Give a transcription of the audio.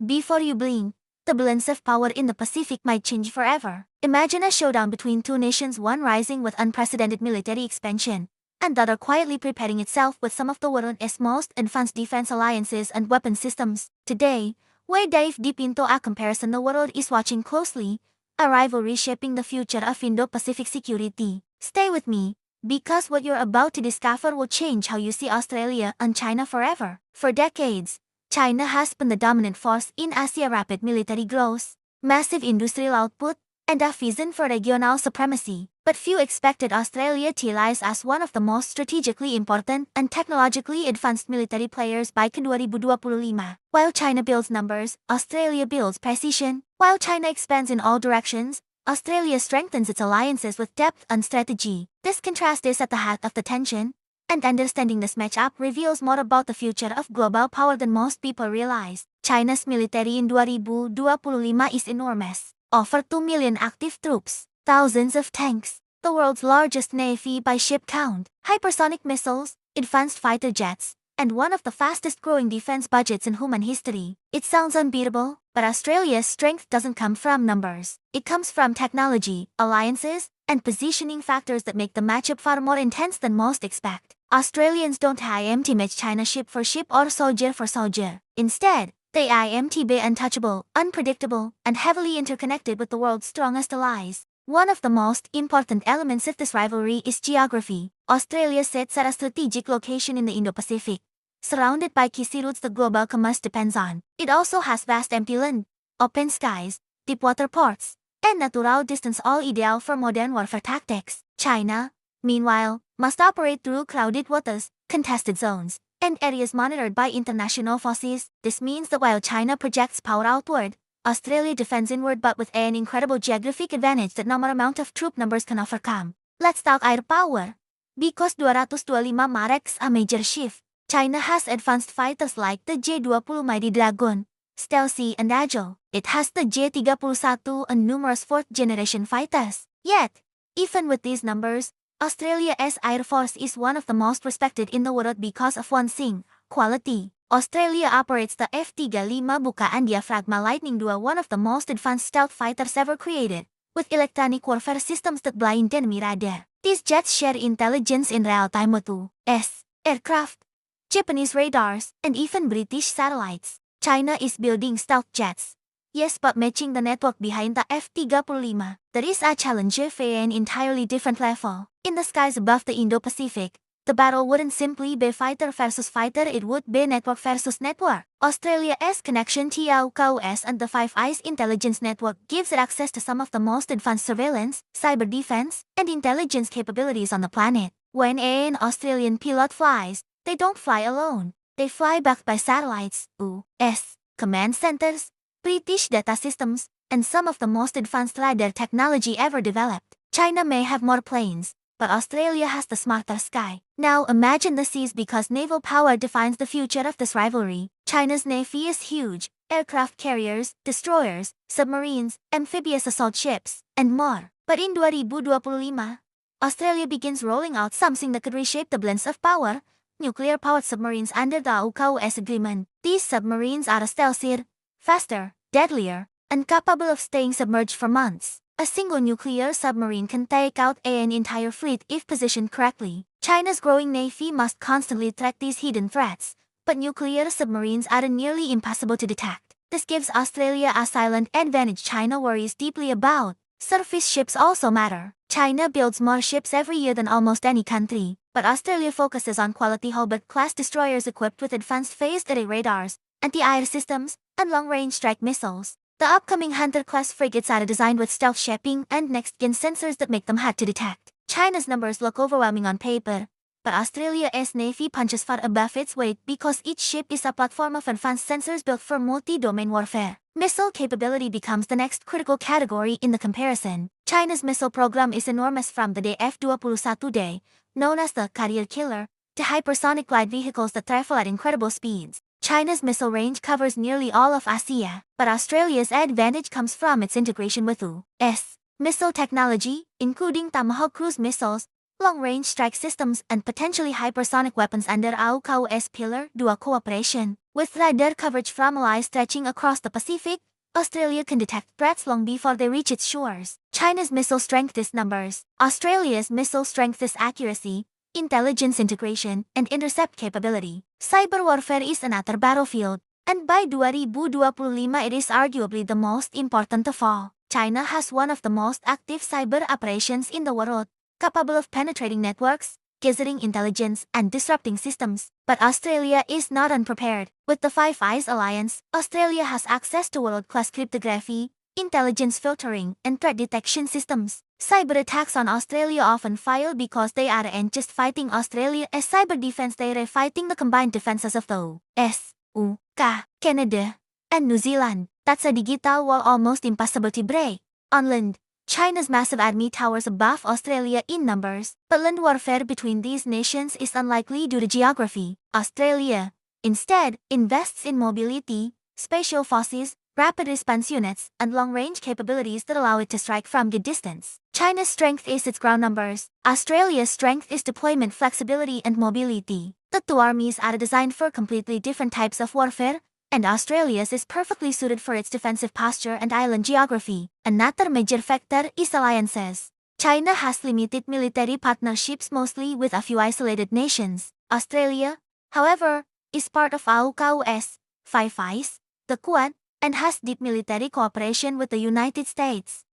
Before you blink, the balance of power in the Pacific might change forever. Imagine a showdown between two nations, one rising with unprecedented military expansion, and the other quietly preparing itself with some of the world's most advanced defense alliances and weapon systems. Today, we dive deep into a comparison the world is watching closely, a rivalry shaping the future of Indo-Pacific security. Stay with me, because what you're about to discover will change how you see Australia and China forever. For decades, China has been the dominant force in Asia. Rapid military growth, massive industrial output, and a vision for regional supremacy. But few expected Australia to rise as one of the most strategically important and technologically advanced military players by 2025. While China builds numbers, Australia builds precision. While China expands in all directions, Australia strengthens its alliances with depth and strategy. This contrast is at the heart of the tension, and understanding this matchup reveals more about the future of global power than most people realize. China's military in 2025 is enormous. Over 2 million active troops, thousands of tanks, the world's largest navy by ship count, hypersonic missiles, advanced fighter jets, and one of the fastest growing defense budgets in human history. It sounds unbeatable, but Australia's strength doesn't come from numbers. It comes from technology, alliances, and positioning factors that make the matchup far more intense than most expect. Australians don't IMT match China ship for ship or soldier for soldier. Instead, they IMT be untouchable, unpredictable, and heavily interconnected with the world's strongest allies. One of the most important elements of this rivalry is geography. Australia sits at a strategic location in the Indo-Pacific, surrounded by key sea routes the global commerce depends on. It also has vast empty land, open skies, deep water ports, and natural distance, all ideal for modern warfare tactics. China, meanwhile, must operate through crowded waters, contested zones, and areas monitored by international forces. This means that while China projects power outward, Australia defends inward, but with an incredible geographic advantage that no amount of troop numbers can overcome. Let's talk air power. Because 225 marks a major shift. China has advanced fighters like the J-20 Mighty Dragon, stealthy and agile. It has the J-31 and numerous fourth-generation fighters. Yet, even with these numbers, Australia's Air Force is one of the most respected in the world because of one thing: quality. Australia operates the F-35 Bukaan Diaphragma Lightning II, one of the most advanced stealth fighters ever created, with electronic warfare systems that blind enemy radar. These jets share intelligence in real time with U.S. aircraft, Japanese radars, and even British satellites. China is building stealth jets. Yes, but matching the network behind the F-35, there is a challenge of an entirely different level. In the skies above the Indo-Pacific, the battle wouldn't simply be fighter versus fighter, it would be network versus network. Australia's connection to AUKUS and the Five Eyes intelligence network gives it access to some of the most advanced surveillance, cyber defense, and intelligence capabilities on the planet. When an Australian pilot flies, they don't fly alone. They fly backed by satellites, U.S. command centers, British data systems, and some of the most advanced radar technology ever developed. China may have more planes, but Australia has the smarter sky. Now imagine the seas, because naval power defines the future of this rivalry. China's navy is huge: aircraft carriers, destroyers, submarines, amphibious assault ships, and more. But in 2025, Australia begins rolling out something that could reshape the balance of power: nuclear-powered submarines under the AUKUS agreement. These submarines are stealthier, faster, deadlier, and capable of staying submerged for months. A single nuclear submarine can take out an entire fleet if positioned correctly. China's growing navy must constantly track these hidden threats, but nuclear submarines are nearly impossible to detect. This gives Australia a silent advantage China worries deeply about. Surface ships also matter. China builds more ships every year than almost any country, but Australia focuses on quality Hobart-class destroyers equipped with advanced phased array radars, anti-air systems, and long-range strike missiles. The upcoming Hunter-class frigates are designed with stealth shaping and next-gen sensors that make them hard to detect. China's numbers look overwhelming on paper, but Australia's navy punches far above its weight because each ship is a platform of advanced sensors built for multi-domain warfare. Missile capability becomes the next critical category in the comparison. China's missile program is enormous, from the F-21, known as the carrier killer, to hypersonic glide vehicles that travel at incredible speeds. China's missile range covers nearly all of Asia, but Australia's advantage comes from its integration with U.S. missile technology, including Tomahawk cruise missiles, long-range strike systems, and potentially hypersonic weapons under AUKUS Pillar 2 cooperation. With radar coverage from allies stretching across the Pacific, Australia can detect threats long before they reach its shores. China's missile strength is numbers. Australia's missile strength is accuracy, intelligence integration, and intercept capability. Cyber warfare is another battlefield, and by 2025 it is arguably the most important of all. China has one of the most active cyber operations in the world, capable of penetrating networks, gathering intelligence, and disrupting systems. But Australia is not unprepared. With the Five Eyes Alliance, Australia has access to world-class cryptography, intelligence filtering, and threat detection systems. Cyber attacks on Australia often fail because they aren't just fighting Australia as cyber defense, they are fighting the combined defenses of the US, UK, Canada, and New Zealand. That's a digital wall almost impossible to break. On land, China's massive army towers above Australia in numbers, but land warfare between these nations is unlikely due to geography. Australia, instead, invests in mobility, spatial forces, rapid response units, and long-range capabilities that allow it to strike from good distance. China's strength is its ground numbers. Australia's strength is deployment flexibility and mobility. The two armies are designed for completely different types of warfare, and Australia's is perfectly suited for its defensive posture and island geography. Another major factor is alliances. China has limited military partnerships mostly with a few isolated nations. Australia, however, is part of AUKUS, Five Eyes, the Quad, and has deep military cooperation with the United States.